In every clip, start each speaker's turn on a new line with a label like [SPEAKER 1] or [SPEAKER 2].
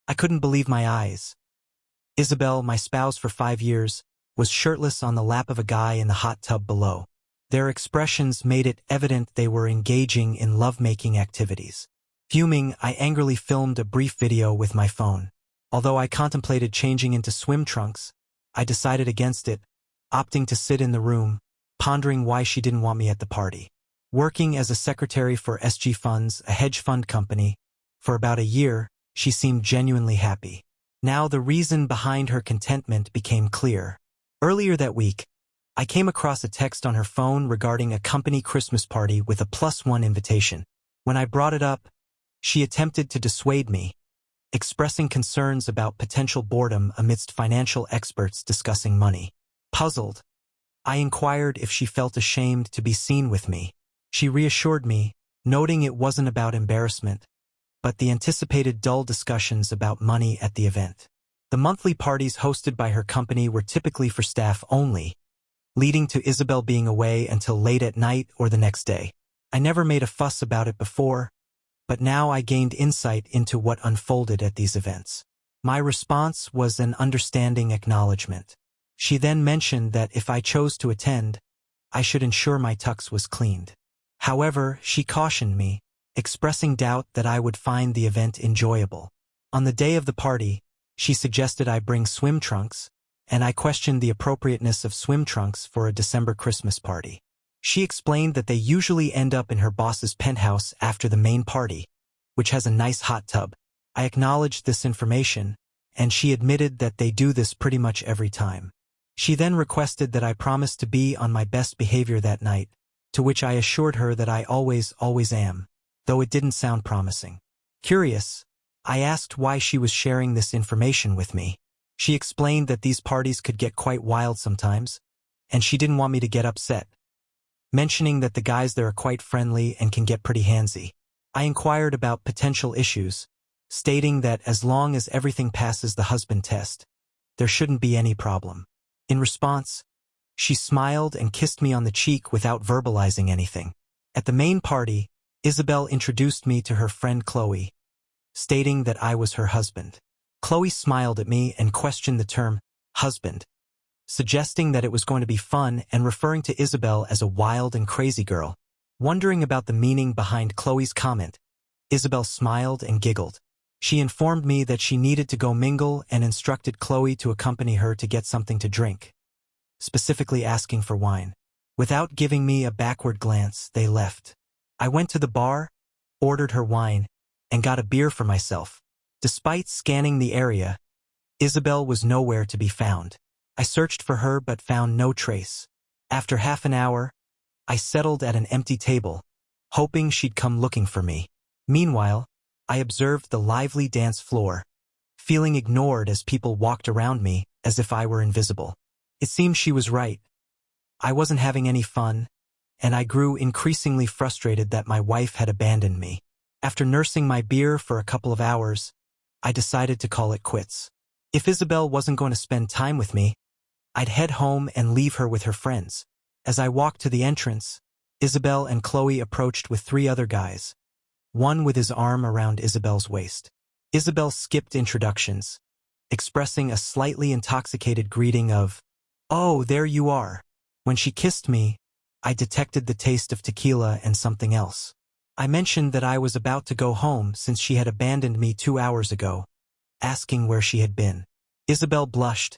[SPEAKER 1] I couldn't believe my eyes. Isabel, my spouse for 5 years, was shirtless on the lap of a guy in the hot tub below. Their expressions made it evident they were engaging in lovemaking activities. Fuming, I angrily filmed a brief video with my phone. Although I contemplated changing into swim trunks, I decided against it, opting to sit in the room, pondering why she didn't want me at the party. Working as a secretary for SG Funds, a hedge fund company, for about a year, she seemed genuinely happy. Now the reason behind her contentment became clear. Earlier that week, I came across a text on her phone regarding a company Christmas party with a +1 invitation. When I brought it up, she attempted to dissuade me, expressing concerns about potential boredom amidst financial experts discussing money. Puzzled, I inquired if she felt ashamed to be seen with me. She reassured me, noting it wasn't about embarrassment, but the anticipated dull discussions about money at the event. The monthly parties hosted by her company were typically for staff only, leading to Isabel being away until late at night or the next day. I never made a fuss about it before, but now I gained insight into what unfolded at these events. My response was an understanding acknowledgement. She then mentioned that if I chose to attend, I should ensure my tux was cleaned. However, she cautioned me, expressing doubt that I would find the event enjoyable. On the day of the party, she suggested I bring swim trunks, and I questioned the appropriateness of swim trunks for a December Christmas party. She explained that they usually end up in her boss's penthouse after the main party, which has a nice hot tub. I acknowledged this information, and she admitted that they do this pretty much every time. She then requested that I promise to be on my best behavior that night, to which I assured her that I always am, though it didn't sound promising. Curious, I asked why she was sharing this information with me. She explained that these parties could get quite wild sometimes, and she didn't want me to get upset, mentioning that the guys there are quite friendly and can get pretty handsy. I inquired about potential issues, stating that as long as everything passes the husband test, there shouldn't be any problem. In response, she smiled and kissed me on the cheek without verbalizing anything. At the main party, Isabel introduced me to her friend Chloe, stating that I was her husband. Chloe smiled at me and questioned the term husband, suggesting that it was going to be fun and referring to Isabel as a wild and crazy girl. Wondering about the meaning behind Chloe's comment, Isabel smiled and giggled. She informed me that she needed to go mingle and instructed Chloe to accompany her to get something to drink, specifically asking for wine. Without giving me a backward glance, they left. I went to the bar, ordered her wine, and got a beer for myself. Despite scanning the area, Isabel was nowhere to be found. I searched for her but found no trace. After half an hour, I settled at an empty table, hoping she'd come looking for me. Meanwhile, I observed the lively dance floor, feeling ignored as people walked around me as if I were invisible. It seemed she was right. I wasn't having any fun, and I grew increasingly frustrated that my wife had abandoned me. After nursing my beer for a couple of hours, I decided to call it quits. If Isabel wasn't going to spend time with me, I'd head home and leave her with her friends. As I walked to the entrance, Isabel and Chloe approached with 3 other guys, one with his arm around Isabel's waist. Isabel skipped introductions, expressing a slightly intoxicated greeting of, "Oh, there you are." When she kissed me, I detected the taste of tequila and something else. I mentioned that I was about to go home since she had abandoned me 2 hours ago, asking where she had been. Isabel blushed,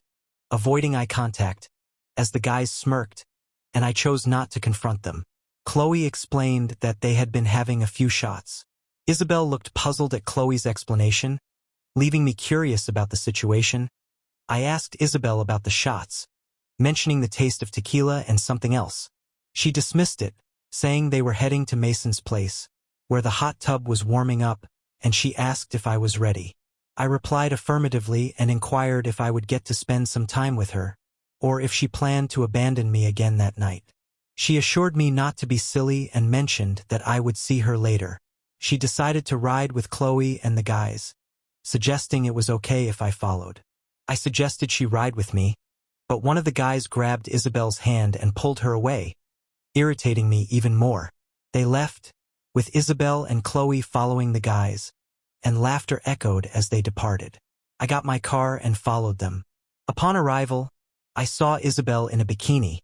[SPEAKER 1] avoiding eye contact, as the guys smirked, and I chose not to confront them. Chloe explained that they had been having a few shots. Isabel looked puzzled at Chloe's explanation, leaving me curious about the situation. I asked Isabel about the shots, mentioning the taste of tequila and something else. She dismissed it, saying they were heading to Mason's place, where the hot tub was warming up, and she asked if I was ready. I replied affirmatively and inquired if I would get to spend some time with her, or if she planned to abandon me again that night. She assured me not to be silly and mentioned that I would see her later. She decided to ride with Chloe and the guys, suggesting it was okay if I followed. I suggested she ride with me, but one of the guys grabbed Isabel's hand and pulled her away, irritating me even more. They left, with Isabel and Chloe following the guys, and laughter echoed as they departed. I got my car and followed them. Upon arrival, I saw Isabel in a bikini,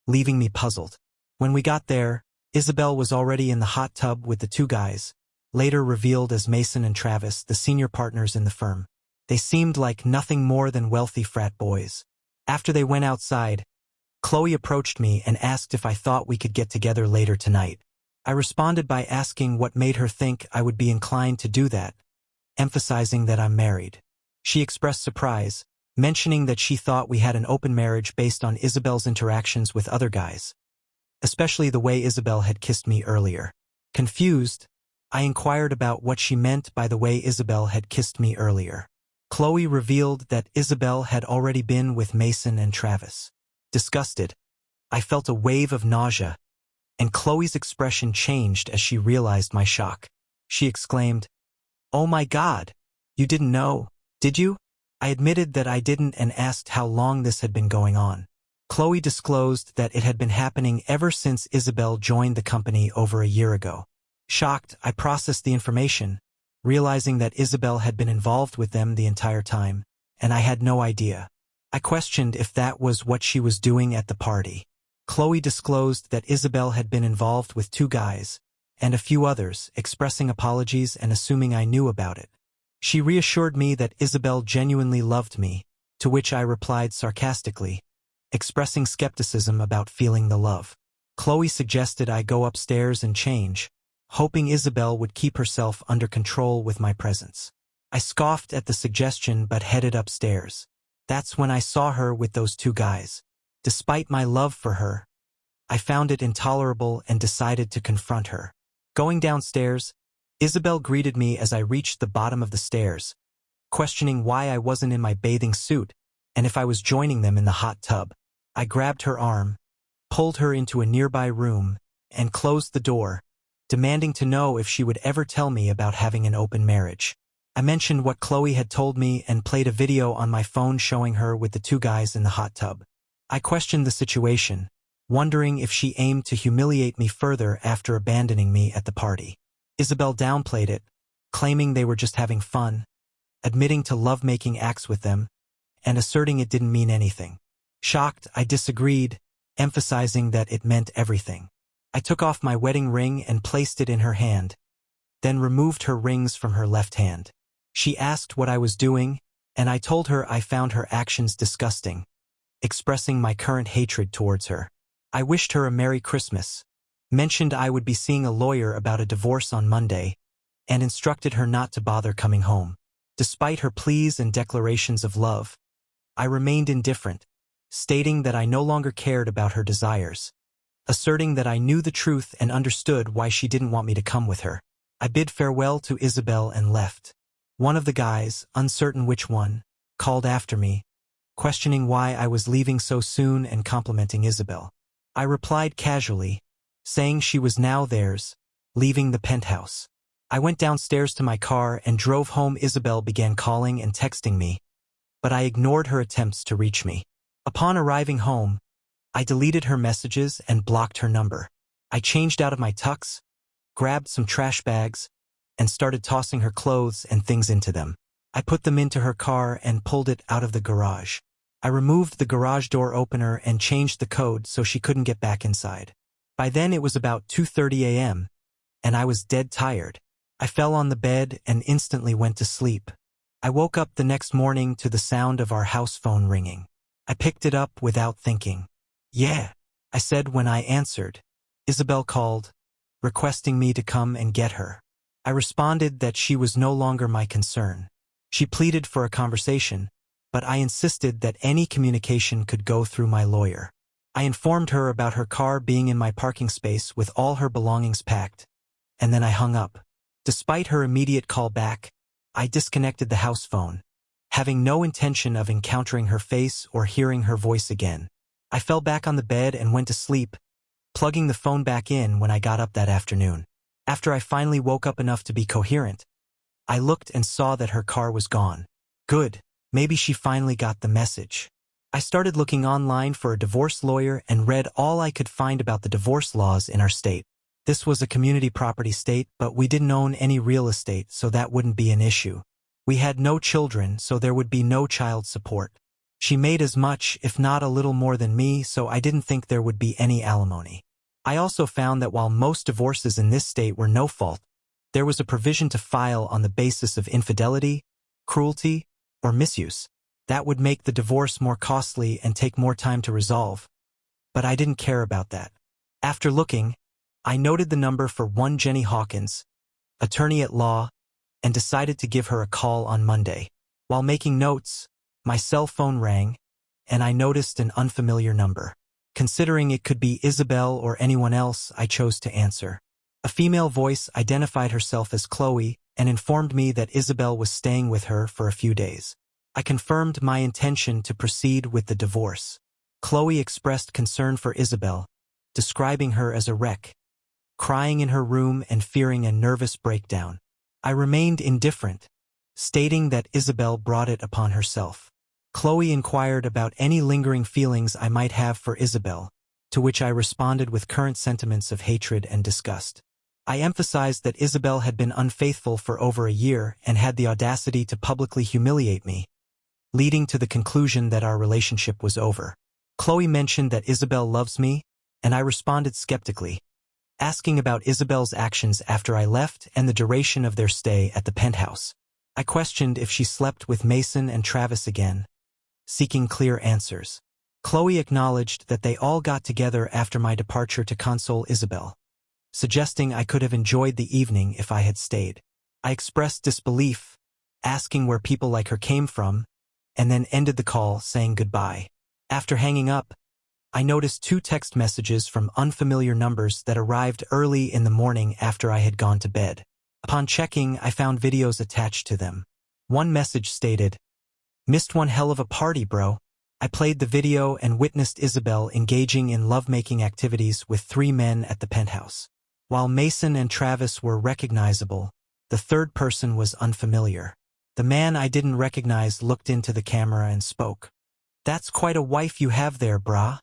[SPEAKER 1] leaving me puzzled. When we got there, Isabel was already in the hot tub with the two guys, later revealed as Mason and Travis, the senior partners in the firm. They seemed like nothing more than wealthy frat boys. After they went outside, Chloe approached me and asked if I thought we could get together later tonight. I responded by asking what made her think I would be inclined to do that, emphasizing that I'm married. She expressed surprise, mentioning that she thought we had an open marriage based on Isabel's interactions with other guys, especially the way Isabel had kissed me earlier. Confused, I inquired about what she meant by the way Isabel had kissed me earlier. Chloe revealed that Isabel had already been with Mason and Travis. Disgusted, I felt a wave of nausea, and Chloe's expression changed as she realized my shock. She exclaimed, "Oh my God, you didn't know, did you?" I admitted that I didn't and asked how long this had been going on. Chloe disclosed that it had been happening ever since Isabel joined the company over a year ago. Shocked, I processed the information, realizing that Isabel had been involved with them the entire time, and I had no idea. I questioned if that was what she was doing at the party. Chloe disclosed that Isabel had been involved with two guys, and a few others, expressing apologies and assuming I knew about it. She reassured me that Isabel genuinely loved me, to which I replied sarcastically, expressing skepticism about feeling the love. Chloe suggested I go upstairs and change, hoping Isabel would keep herself under control with my presence. I scoffed at the suggestion but headed upstairs. That's when I saw her with those two guys. Despite my love for her, I found it intolerable and decided to confront her. Going downstairs, Isabel greeted me as I reached the bottom of the stairs, questioning why I wasn't in my bathing suit and if I was joining them in the hot tub. I grabbed her arm, pulled her into a nearby room, and closed the door, demanding to know if she would ever tell me about having an open marriage. I mentioned what Chloe had told me and played a video on my phone showing her with the two guys in the hot tub. I questioned the situation, wondering if she aimed to humiliate me further after abandoning me at the party. Isabel downplayed it, claiming they were just having fun, admitting to love-making acts with them, and asserting it didn't mean anything. Shocked, I disagreed, emphasizing that it meant everything. I took off my wedding ring and placed it in her hand, then removed her rings from her left hand. She asked what I was doing, and I told her I found her actions disgusting, expressing my current hatred towards her. I wished her a Merry Christmas, mentioned I would be seeing a lawyer about a divorce on Monday, and instructed her not to bother coming home. Despite her pleas and declarations of love, I remained indifferent, stating that I no longer cared about her desires, asserting that I knew the truth and understood why she didn't want me to come with her. I bid farewell to Isabel and left. One of the guys, uncertain which one, called after me, questioning why I was leaving so soon and complimenting Isabel. I replied casually, saying she was now theirs, leaving the penthouse. I went downstairs to my car and drove home. Isabel began calling and texting me, but I ignored her attempts to reach me. Upon arriving home, I deleted her messages and blocked her number. I changed out of my tux, grabbed some trash bags, and started tossing her clothes and things into them. I put them into her car and pulled it out of the garage. I removed the garage door opener and changed the code so she couldn't get back inside. By then it was about 2:30 a.m., and I was dead tired. I fell on the bed and instantly went to sleep. I woke up the next morning to the sound of our house phone ringing. I picked it up without thinking. "Yeah," I said when I answered. Isabel called, requesting me to come and get her. I responded that she was no longer my concern. She pleaded for a conversation, but I insisted that any communication could go through my lawyer. I informed her about her car being in my parking space with all her belongings packed, and then I hung up. Despite her immediate call back, I disconnected the house phone, having no intention of encountering her face or hearing her voice again. I fell back on the bed and went to sleep, plugging the phone back in when I got up that afternoon. After I finally woke up enough to be coherent, I looked and saw that her car was gone. Good, maybe she finally got the message. I started looking online for a divorce lawyer and read all I could find about the divorce laws in our state. This was a community property state, but we didn't own any real estate, so that wouldn't be an issue. We had no children, so there would be no child support. She made as much, if not a little more than me, so I didn't think there would be any alimony. I also found that while most divorces in this state were no fault, there was a provision to file on the basis of infidelity, cruelty, or misuse. That would make the divorce more costly and take more time to resolve. But I didn't care about that. After looking, I noted the number for one Jenny Hawkins, attorney at law, and decided to give her a call on Monday. While making notes, my cell phone rang, and I noticed an unfamiliar number. Considering it could be Isabel or anyone else, I chose to answer. A female voice identified herself as Chloe and informed me that Isabel was staying with her for a few days. I confirmed my intention to proceed with the divorce. Chloe expressed concern for Isabel, describing her as a wreck, crying in her room and fearing a nervous breakdown. I remained indifferent, stating that Isabel brought it upon herself. Chloe inquired about any lingering feelings I might have for Isabel, to which I responded with current sentiments of hatred and disgust. I emphasized that Isabel had been unfaithful for over a year and had the audacity to publicly humiliate me, leading to the conclusion that our relationship was over. Chloe mentioned that Isabel loves me, and I responded skeptically, asking about Isabel's actions after I left and the duration of their stay at the penthouse. I questioned if she slept with Mason and Travis again, seeking clear answers. Chloe acknowledged that they all got together after my departure to console Isabel, suggesting I could have enjoyed the evening if I had stayed. I expressed disbelief, asking where people like her came from, and then ended the call saying goodbye. After hanging up, I noticed 2 text messages from unfamiliar numbers that arrived early in the morning after I had gone to bed. Upon checking, I found videos attached to them. One message stated, "Missed one hell of a party, bro." I played the video and witnessed Isabel engaging in lovemaking activities with 3 men at the penthouse. While Mason and Travis were recognizable, the third person was unfamiliar. The man I didn't recognize looked into the camera and spoke. "That's quite a wife you have there, brah,"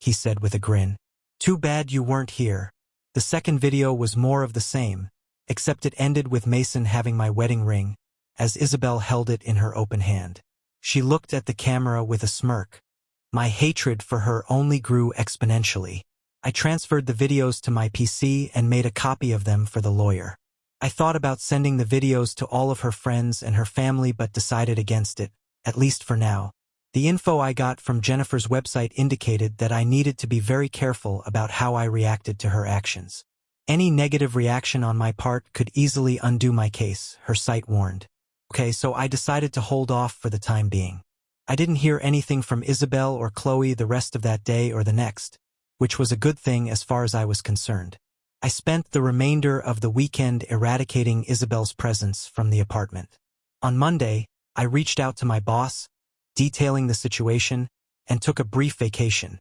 [SPEAKER 1] he said with a grin. "Too bad you weren't here." The second video was more of the same, except it ended with Mason having my wedding ring, as Isabel held it in her open hand. She looked at the camera with a smirk. My hatred for her only grew exponentially. I transferred the videos to my PC and made a copy of them for the lawyer. I thought about sending the videos to all of her friends and her family but decided against it, at least for now. The info I got from Jennifer's website indicated that I needed to be very careful about how I reacted to her actions. Any negative reaction on my part could easily undo my case, her site warned. Okay, so I decided to hold off for the time being. I didn't hear anything from Isabel or Chloe the rest of that day or the next, which was a good thing as far as I was concerned. I spent the remainder of the weekend eradicating Isabel's presence from the apartment. On Monday, I reached out to my boss, detailing the situation, and took a brief vacation,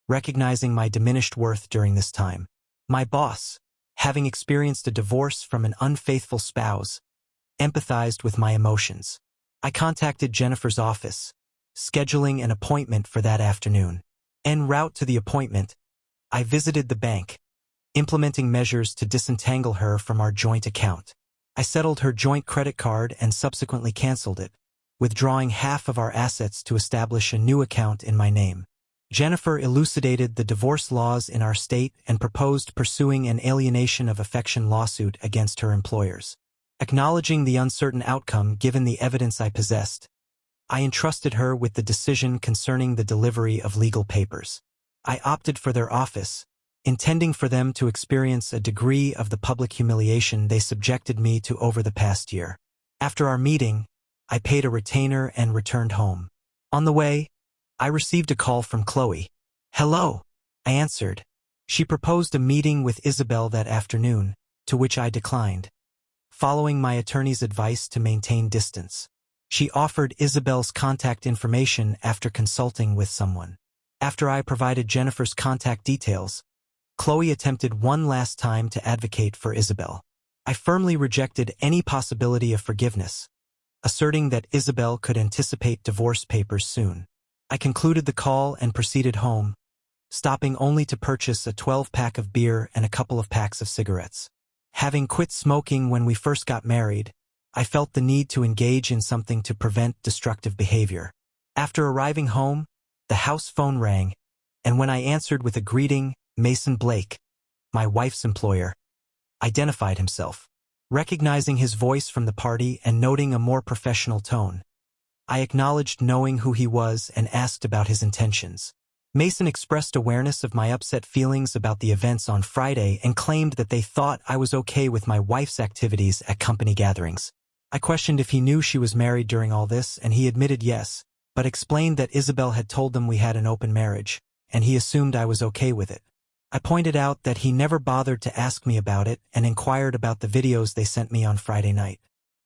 [SPEAKER 1] recognizing my diminished worth during this time. My boss, having experienced a divorce from an unfaithful spouse, empathized with my emotions. I contacted Jennifer's office, scheduling an appointment for that afternoon. En route to the appointment, I visited the bank, implementing measures to disentangle her from our joint account. I settled her joint credit card and subsequently canceled it, withdrawing half of our assets to establish a new account in my name. Jennifer elucidated the divorce laws in our state and proposed pursuing an alienation of affection lawsuit against her employers. Acknowledging the uncertain outcome given the evidence I possessed, I entrusted her with the decision concerning the delivery of legal papers. I opted for their office, intending for them to experience a degree of the public humiliation they subjected me to over the past year. After our meeting, I paid a retainer and returned home. On the way, I received a call from Chloe. "Hello," I answered. She proposed a meeting with Isabel that afternoon, to which I declined, following my attorney's advice to maintain distance. She offered Isabel's contact information after consulting with someone. After I provided Jennifer's contact details, Chloe attempted one last time to advocate for Isabel. I firmly rejected any possibility of forgiveness, asserting that Isabel could anticipate divorce papers soon. I concluded the call and proceeded home, stopping only to purchase a 12-pack of beer and a couple of packs of cigarettes. Having quit smoking when we first got married, I felt the need to engage in something to prevent destructive behavior. After arriving home, the house phone rang, and when I answered with a greeting, Mason Blake, my wife's employer, identified himself. Recognizing his voice from the party and noting a more professional tone, I acknowledged knowing who he was and asked about his intentions. Mason expressed awareness of my upset feelings about the events on Friday and claimed that they thought I was okay with my wife's activities at company gatherings. I questioned if he knew she was married during all this, and he admitted yes, but explained that Isabel had told them we had an open marriage, and he assumed I was okay with it. I pointed out that he never bothered to ask me about it and inquired about the videos they sent me on Friday night.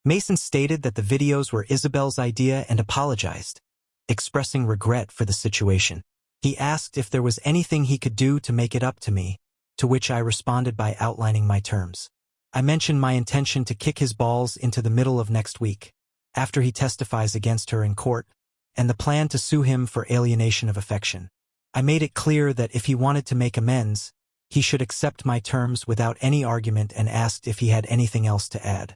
[SPEAKER 1] Mason stated that the videos were Isabel's idea and apologized, expressing regret for the situation. He asked if there was anything he could do to make it up to me, to which I responded by outlining my terms. I mentioned my intention to kick his balls into the middle of next week, after he testifies against her in court, and the plan to sue him for alienation of affection. I made it clear that if he wanted to make amends, he should accept my terms without any argument and asked if he had anything else to add.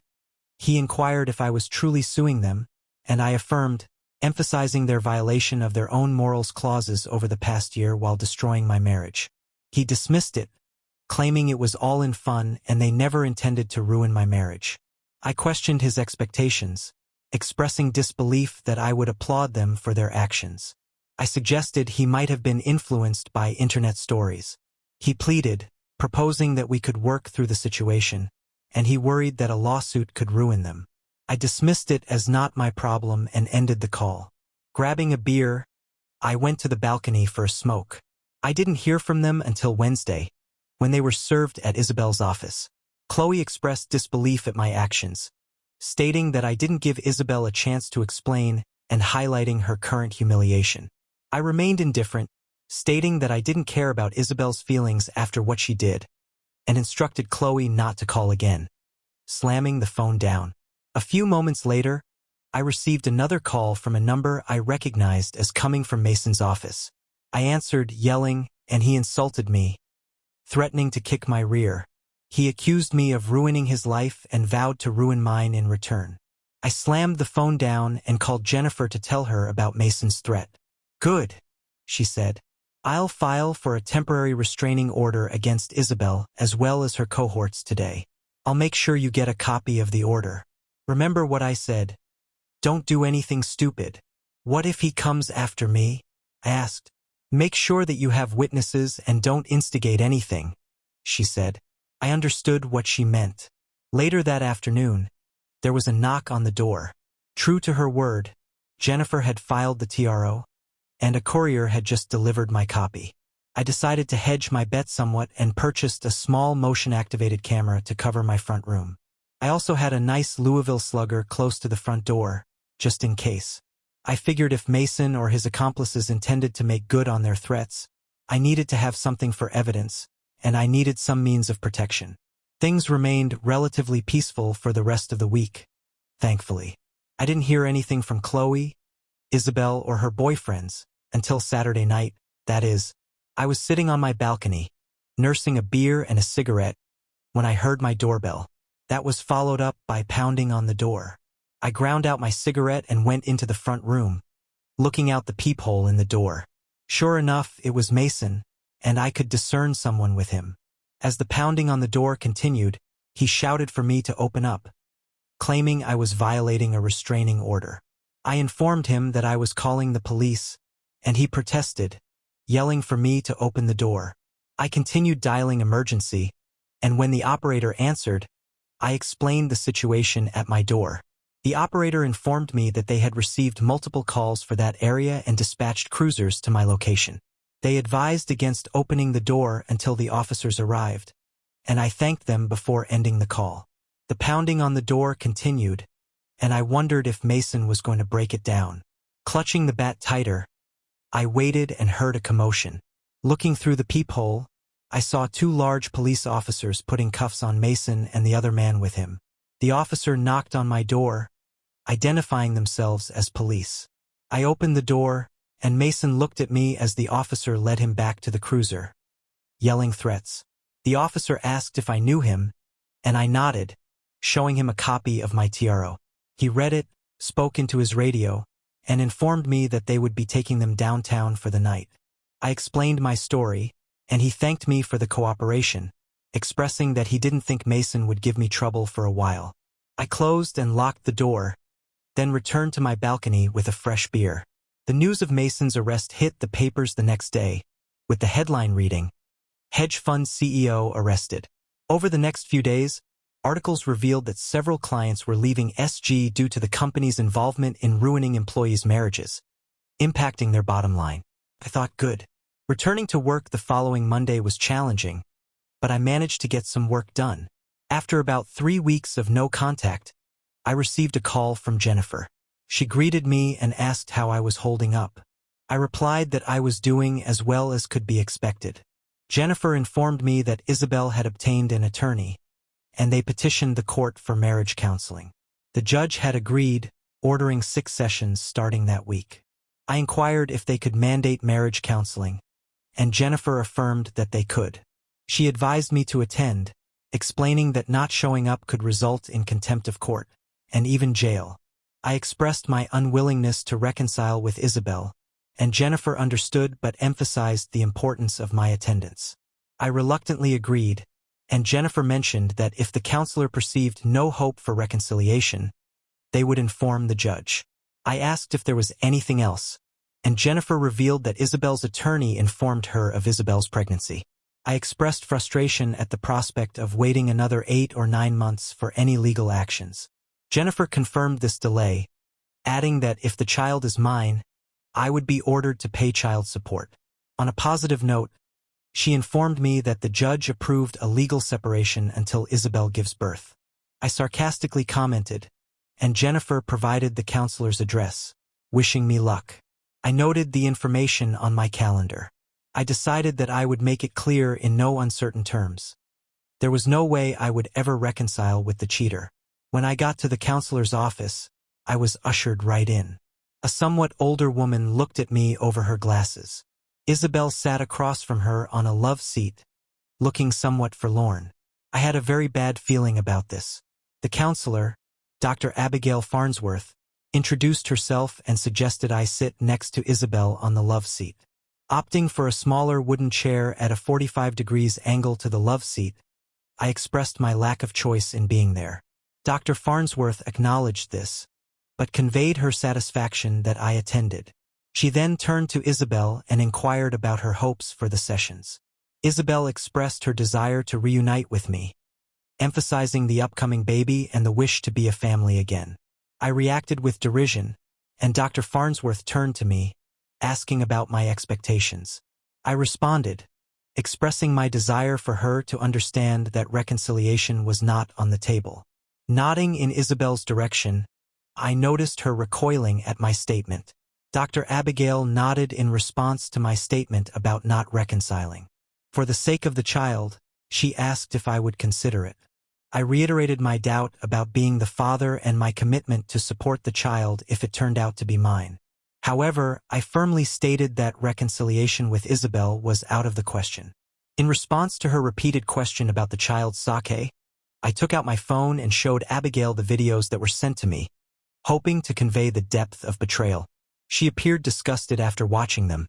[SPEAKER 1] He inquired if I was truly suing them, and I affirmed, emphasizing their violation of their own morals clauses over the past year while destroying my marriage. He dismissed it, claiming it was all in fun and they never intended to ruin my marriage. I questioned his expectations, expressing disbelief that I would applaud them for their actions. I suggested he might have been influenced by internet stories. He pleaded, proposing that we could work through the situation, and he worried that a lawsuit could ruin them. I dismissed it as not my problem and ended the call. Grabbing a beer, I went to the balcony for a smoke. I didn't hear from them until Wednesday, when they were served at Isabel's office. Chloe expressed disbelief at my actions, stating that I didn't give Isabel a chance to explain and highlighting her current humiliation. I remained indifferent, stating that I didn't care about Isabel's feelings after what she did, and instructed Chloe not to call again, slamming the phone down. A few moments later, I received another call from a number I recognized as coming from Mason's office. I answered, yelling, and he insulted me, threatening to kick my rear. He accused me of ruining his life and vowed to ruin mine in return. I slammed the phone down and called Jennifer to tell her about Mason's threat. "Good," she said. "I'll file for a temporary restraining order against Isabel as well as her cohorts today. I'll make sure you get a copy of the order. Remember what I said. Don't do anything stupid." "What if he comes after me?" I asked. "Make sure that you have witnesses and don't instigate anything," she said. I understood what she meant. Later that afternoon, there was a knock on the door. True to her word, Jennifer had filed the TRO, and a courier had just delivered my copy. I decided to hedge my bet somewhat and purchased a small motion-activated camera to cover my front room. I also had a nice Louisville Slugger close to the front door, just in case. I figured if Mason or his accomplices intended to make good on their threats, I needed to have something for evidence, and I needed some means of protection. Things remained relatively peaceful for the rest of the week, thankfully. I didn't hear anything from Chloe, Isabel, or her boyfriends until Saturday night. That is, I was sitting on my balcony, nursing a beer and a cigarette, when I heard my doorbell. That was followed up by pounding on the door. I ground out my cigarette and went into the front room, looking out the peephole in the door. Sure enough, it was Mason, and I could discern someone with him. As the pounding on the door continued, he shouted for me to open up, claiming I was violating a restraining order. I informed him that I was calling the police, and he protested, yelling for me to open the door. I continued dialing emergency, and when the operator answered, I explained the situation at my door. The operator informed me that they had received multiple calls for that area and dispatched cruisers to my location. They advised against opening the door until the officers arrived, and I thanked them before ending the call. The pounding on the door continued, and I wondered if Mason was going to break it down. Clutching the bat tighter, I waited and heard a commotion. Looking through the peephole, I saw two large police officers putting cuffs on Mason and the other man with him. The officer knocked on my door, identifying themselves as police. I opened the door, and Mason looked at me as the officer led him back to the cruiser, yelling threats. The officer asked if I knew him, and I nodded, showing him a copy of my TRO. He read it, spoke into his radio, and informed me that they would be taking them downtown for the night. I explained my story, and he thanked me for the cooperation, expressing that he didn't think Mason would give me trouble for a while. I closed and locked the door, then returned to my balcony with a fresh beer. The news of Mason's arrest hit the papers the next day, with the headline reading, "Hedge Fund CEO Arrested." Over the next few days, articles revealed that several clients were leaving SG due to the company's involvement in ruining employees' marriages, impacting their bottom line. I thought, good. Returning to work the following Monday was challenging, but I managed to get some work done. After about 3 weeks of no contact, I received a call from Jennifer. She greeted me and asked how I was holding up. I replied that I was doing as well as could be expected. Jennifer informed me that Isabel had obtained an attorney, and they petitioned the court for marriage counseling. The judge had agreed, ordering 6 sessions starting that week. I inquired if they could mandate marriage counseling, and Jennifer affirmed that they could. She advised me to attend, explaining that not showing up could result in contempt of court, and even jail. I expressed my unwillingness to reconcile with Isabel, and Jennifer understood but emphasized the importance of my attendance. I reluctantly agreed, and Jennifer mentioned that if the counselor perceived no hope for reconciliation, they would inform the judge. I asked if there was anything else, and Jennifer revealed that Isabel's attorney informed her of Isabel's pregnancy. I expressed frustration at the prospect of waiting another 8 or 9 months for any legal actions. Jennifer confirmed this delay, adding that if the child is mine, I would be ordered to pay child support. On a positive note, she informed me that the judge approved a legal separation until Isabel gives birth. I sarcastically commented, and Jennifer provided the counselor's address, wishing me luck. I noted the information on my calendar. I decided that I would make it clear in no uncertain terms. There was no way I would ever reconcile with the cheater. When I got to the counselor's office, I was ushered right in. A somewhat older woman looked at me over her glasses. Isabel sat across from her on a love seat, looking somewhat forlorn. I had a very bad feeling about this. The counselor, Dr. Abigail Farnsworth, introduced herself and suggested I sit next to Isabel on the love seat. Opting for a smaller wooden chair at a 45 degrees angle to the love seat, I expressed my lack of choice in being there. Dr. Farnsworth acknowledged this, but conveyed her satisfaction that I attended. She then turned to Isabel and inquired about her hopes for the sessions. Isabel expressed her desire to reunite with me, emphasizing the upcoming baby and the wish to be a family again. I reacted with derision, and Dr. Farnsworth turned to me, asking about my expectations. I responded, expressing my desire for her to understand that reconciliation was not on the table. Nodding in Isabel's direction, I noticed her recoiling at my statement. Dr. Abigail nodded in response to my statement about not reconciling. For the sake of the child, she asked if I would consider it. I reiterated my doubt about being the father and my commitment to support the child if it turned out to be mine. However, I firmly stated that reconciliation with Isabel was out of the question. In response to her repeated question about the child's sake, I took out my phone and showed Abigail the videos that were sent to me, hoping to convey the depth of betrayal. She appeared disgusted after watching them,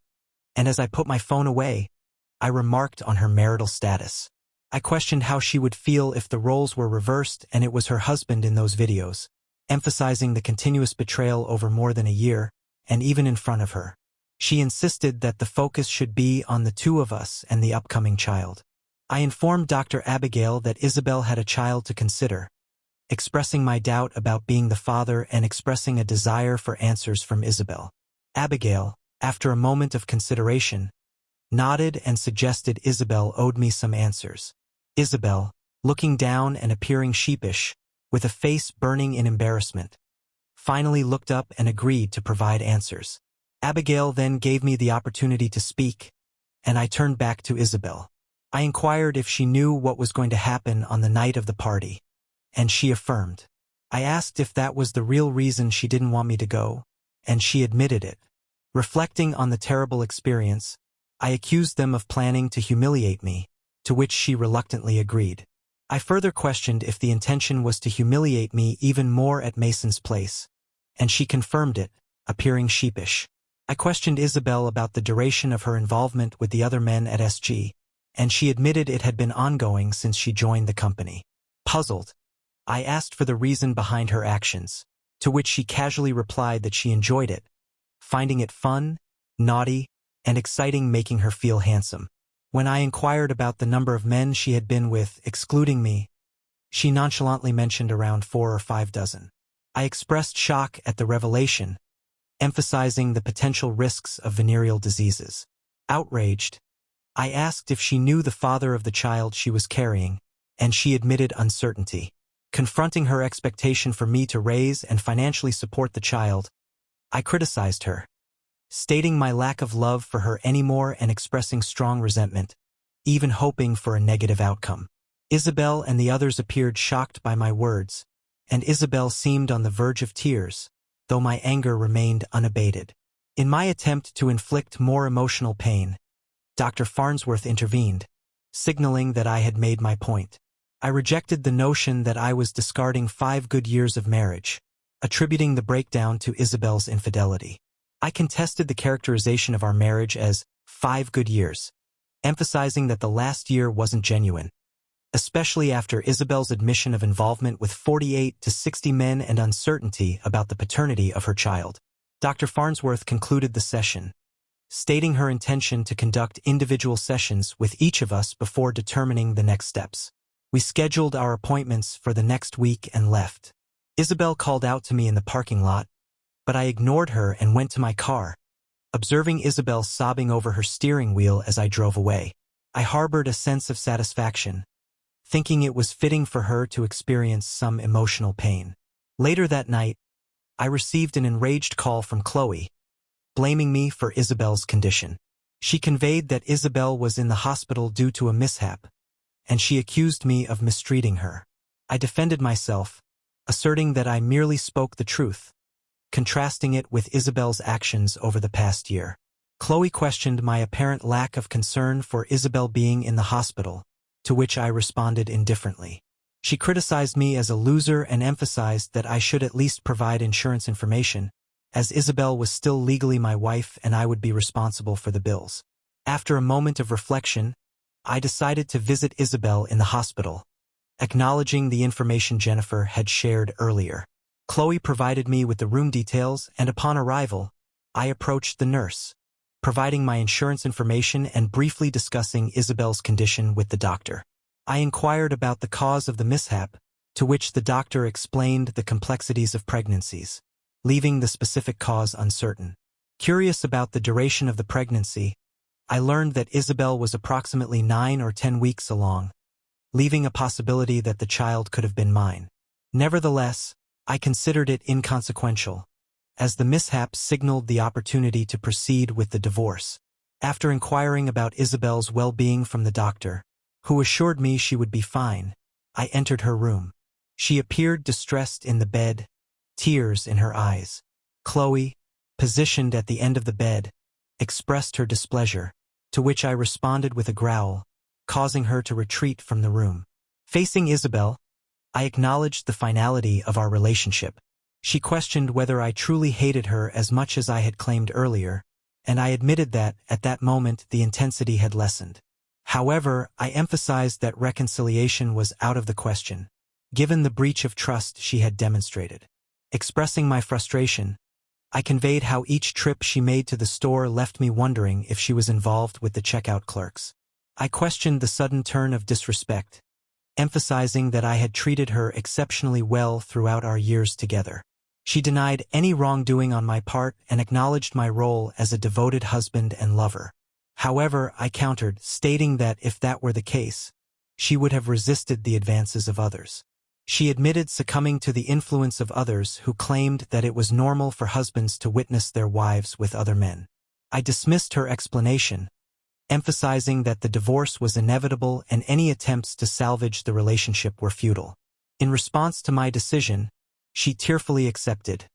[SPEAKER 1] and as I put my phone away, I remarked on her marital status. I questioned how she would feel if the roles were reversed and it was her husband in those videos, emphasizing the continuous betrayal over more than a year, and even in front of her. She insisted that the focus should be on the two of us and the upcoming child. I informed Dr. Abigail that Isabel had a child to consider, expressing my doubt about being the father and expressing a desire for answers from Isabel. Abigail, after a moment of consideration, nodded and suggested Isabel owed me some answers. Isabel, looking down and appearing sheepish, with a face burning in embarrassment, finally looked up and agreed to provide answers. Abigail then gave me the opportunity to speak, and I turned back to Isabel. I inquired if she knew what was going to happen on the night of the party, and she affirmed. I asked if that was the real reason she didn't want me to go, and she admitted it. Reflecting on the terrible experience, I accused them of planning to humiliate me, to which she reluctantly agreed. I further questioned if the intention was to humiliate me even more at Mason's place, and she confirmed it, appearing sheepish. I questioned Isabel about the duration of her involvement with the other men at SG, and she admitted it had been ongoing since she joined the company. Puzzled, I asked for the reason behind her actions, to which she casually replied that she enjoyed it, finding it fun, naughty, and exciting, making her feel handsome. When I inquired about the number of men she had been with, excluding me, she nonchalantly mentioned around 4 or 5 dozen. I expressed shock at the revelation, emphasizing the potential risks of venereal diseases. Outraged, I asked if she knew the father of the child she was carrying, and she admitted uncertainty. Confronting her expectation for me to raise and financially support the child, I criticized her, stating my lack of love for her anymore and expressing strong resentment, even hoping for a negative outcome. Isabel and the others appeared shocked by my words, and Isabel seemed on the verge of tears, though my anger remained unabated. In my attempt to inflict more emotional pain, Dr. Farnsworth intervened, signaling that I had made my point. I rejected the notion that I was discarding 5 good years of marriage, attributing the breakdown to Isabel's infidelity. I contested the characterization of our marriage as 5 good years, emphasizing that the last year wasn't genuine, especially after Isabel's admission of involvement with 48 to 60 men and uncertainty about the paternity of her child. Dr. Farnsworth concluded the session, stating her intention to conduct individual sessions with each of us before determining the next steps. We scheduled our appointments for the next week and left. Isabel called out to me in the parking lot, but I ignored her and went to my car, observing Isabel sobbing over her steering wheel as I drove away. I harbored a sense of satisfaction, thinking it was fitting for her to experience some emotional pain. Later that night, I received an enraged call from Chloe, blaming me for Isabel's condition. She conveyed that Isabel was in the hospital due to a mishap, and she accused me of mistreating her. I defended myself, asserting that I merely spoke the truth, contrasting it with Isabel's actions over the past year. Chloe questioned my apparent lack of concern for Isabel being in the hospital, to which I responded indifferently. She criticized me as a loser and emphasized that I should at least provide insurance information, as Isabel was still legally my wife and I would be responsible for the bills. After a moment of reflection, I decided to visit Isabel in the hospital, acknowledging the information Jennifer had shared earlier. Chloe provided me with the room details, and upon arrival, I approached the nurse, providing my insurance information and briefly discussing Isabel's condition with the doctor. I inquired about the cause of the mishap, to which the doctor explained the complexities of pregnancies, leaving the specific cause uncertain. Curious about the duration of the pregnancy, I learned that Isabel was approximately 9 or 10 weeks along, leaving a possibility that the child could have been mine. Nevertheless, I considered it inconsequential, as the mishap signaled the opportunity to proceed with the divorce. After inquiring about Isabel's well-being from the doctor, who assured me she would be fine, I entered her room. She appeared distressed in the bed, tears in her eyes. Chloe, positioned at the end of the bed, expressed her displeasure, to which I responded with a growl, causing her to retreat from the room. Facing Isabel, I acknowledged the finality of our relationship. She questioned whether I truly hated her as much as I had claimed earlier, and I admitted that, at that moment, the intensity had lessened. However, I emphasized that reconciliation was out of the question, given the breach of trust she had demonstrated. Expressing my frustration, I conveyed how each trip she made to the store left me wondering if she was involved with the checkout clerks. I questioned the sudden turn of disrespect, emphasizing that I had treated her exceptionally well throughout our years together. She denied any wrongdoing on my part and acknowledged my role as a devoted husband and lover. However, I countered, stating that if that were the case, she would have resisted the advances of others. She admitted succumbing to the influence of others who claimed that it was normal for husbands to witness their wives with other men. I dismissed her explanation, emphasizing that the divorce was inevitable and any attempts to salvage the relationship were futile. In response to my decision, she tearfully accepted,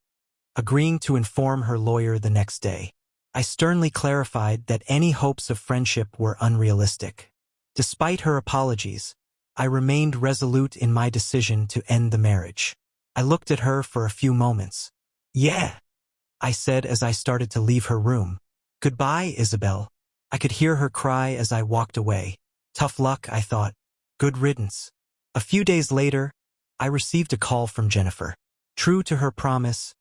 [SPEAKER 1] agreeing to inform her lawyer the next day. I sternly clarified that any hopes of friendship were unrealistic. Despite her apologies, I remained resolute in my decision to end the marriage. I looked at her for a few moments. "Yeah," I said as I started to leave her room. "Goodbye, Isabel." I could hear her cry as I walked away. Tough luck, I thought. Good riddance. A few days later, I received a call from Jennifer. True to her promise,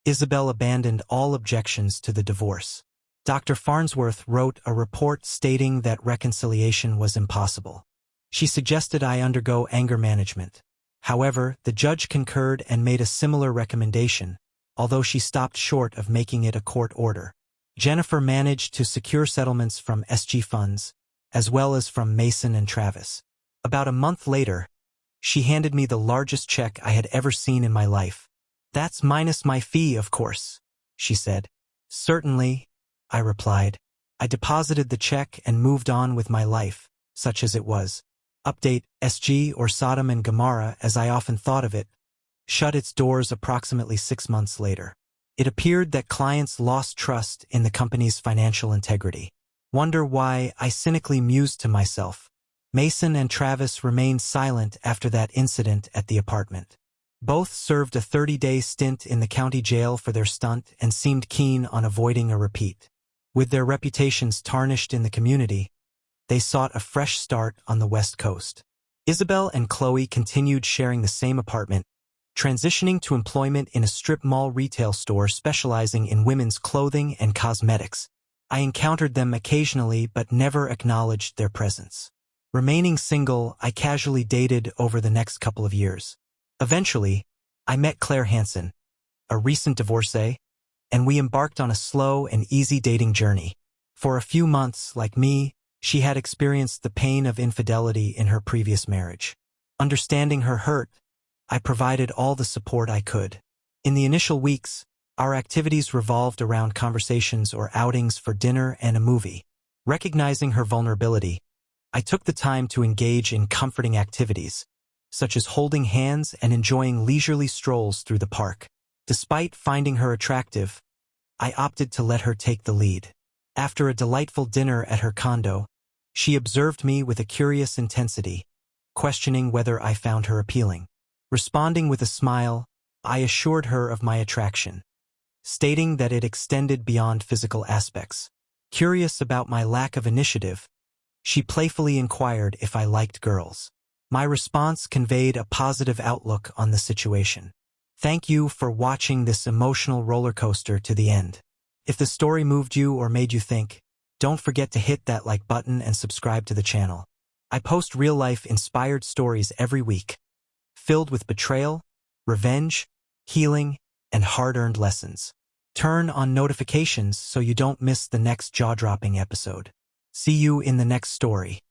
[SPEAKER 1] Isabel abandoned all objections to the divorce. Dr. Farnsworth wrote a report stating that reconciliation was impossible. She suggested I undergo anger management. However, the judge concurred and made a similar recommendation, although she stopped short of making it a court order. Jennifer managed to secure settlements from SG funds, as well as from Mason and Travis. About a month later, she handed me the largest check I had ever seen in my life. "That's minus my fee, of course," she said. "Certainly," I replied. I deposited the check and moved on with my life, such as it was. Update: SG, or Sodom and Gomorrah as I often thought of it, shut its doors approximately 6 months later. It appeared that clients lost trust in the company's financial integrity. Wonder why, I cynically mused to myself. Mason and Travis remained silent after that incident at the apartment. Both served a 30-day stint in the county jail for their stunt and seemed keen on avoiding a repeat. With their reputations tarnished in the community, they sought a fresh start on the West Coast. Isabel and Chloe continued sharing the same apartment, transitioning to employment in a strip mall retail store specializing in women's clothing and cosmetics. I encountered them occasionally but never acknowledged their presence. Remaining single, I casually dated over the next couple of years. Eventually, I met Claire Hansen, a recent divorcee, and we embarked on a slow and easy dating journey. For a few months, like me, she had experienced the pain of infidelity in her previous marriage. Understanding her hurt, I provided all the support I could. In the initial weeks, our activities revolved around conversations or outings for dinner and a movie. Recognizing her vulnerability, I took the time to engage in comforting activities, such as holding hands and enjoying leisurely strolls through the park. Despite finding her attractive, I opted to let her take the lead. After a delightful dinner at her condo, she observed me with a curious intensity, questioning whether I found her appealing. Responding with a smile, I assured her of my attraction, stating that it extended beyond physical aspects. Curious about my lack of initiative, she playfully inquired if I liked girls. My response conveyed a positive outlook on the situation. Thank you for watching this emotional roller coaster to the end. If the story moved you or made you think, don't forget to hit that like button and subscribe to the channel. I post real-life inspired stories every week, filled with betrayal, revenge, healing, and hard-earned lessons. Turn on notifications so you don't miss the next jaw-dropping episode. See you in the next story.